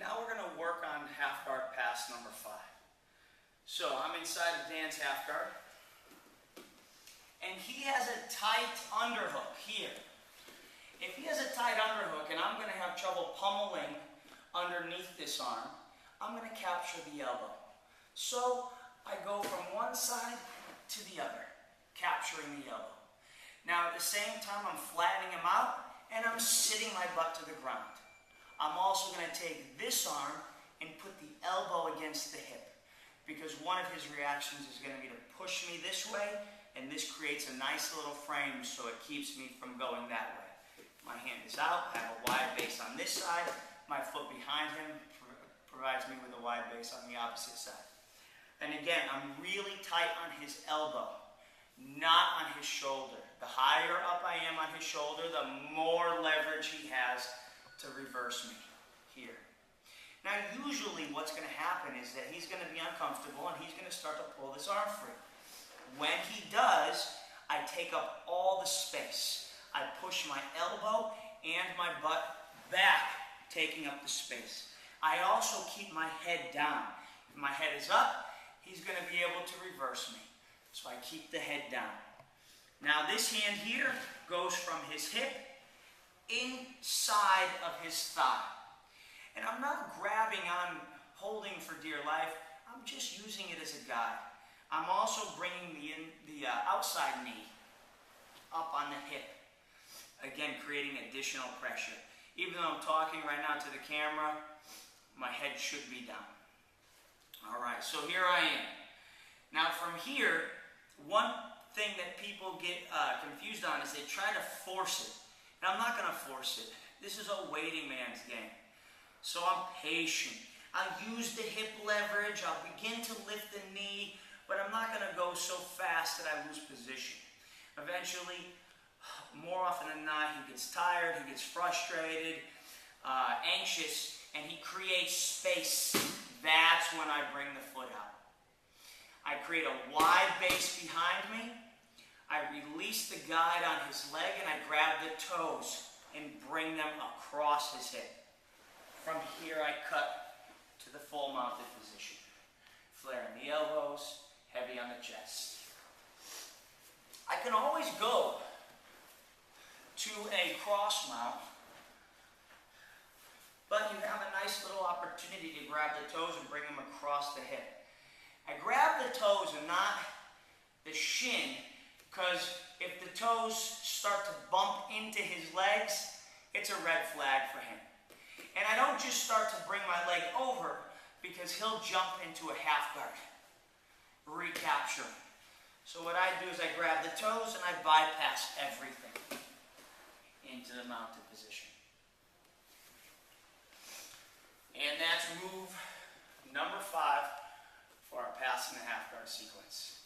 now we're going to work on half guard pass number 5. So I'm inside of Dan's half guard. And he has a tight underhook here. If he has a tight underhook and I'm going to have trouble pummeling underneath this arm, I'm going to capture the elbow. So I go from one side to the other, capturing the elbow. Now at the same time I'm flattening him out and I'm sitting my butt to the ground. I'm also going to take this arm and put the elbow against the hip, because one of his reactions is going to be to push me this way, and this creates a nice little frame so it keeps me from going that way. My hand is out, I have a wide base on this side, my foot behind him provides me with a wide base on the opposite side. And again, I'm really tight on his elbow, not on his shoulder. The higher up I am on his shoulder, the more leverage he has to reverse me here. Now usually what's going to happen is that he's going to be uncomfortable and he's going to start to pull this arm free. When he does, I take up all the space. I push my elbow and my butt back, taking up the space. I also keep my head down. If my head is up, he's going to be able to reverse me. So I keep the head down. Now this hand here goes from his hip inside of his thigh. And I'm not grabbing on, holding for dear life. I'm just using it as a guide. I'm also bringing the outside knee up on the hip. Again, creating additional pressure. Even though I'm talking right now to the camera, my head should be down. All right, so here I am. Now from here, one thing that people get confused on is they try to force it. And I'm not going to force it. This is a waiting man's game. So I'm patient. I'll use the hip leverage. I'll begin to lift the knee, but I'm not going to go so fast that I lose position. Eventually, more often than not, he gets tired, he gets frustrated, anxious, and he creates space. That's when I bring the foot out. I create a wide base behind me. I release the guide on his leg and I grab the toes and bring them across his hip. From here I cut to the full mounted position. Flaring the elbows, heavy on the chest. I can always go to a cross mount, but you have a nice little opportunity to grab the toes and bring them across the hip. I grab the toes and not the shin, because if the toes start to bump into his legs, it's a red flag for him. And I don't just start to bring my leg over, because he'll jump into a half guard, recapture. So what I do is I grab the toes and I bypass everything into the mounted position. And that's move number 5 for our pass and a half guard sequence.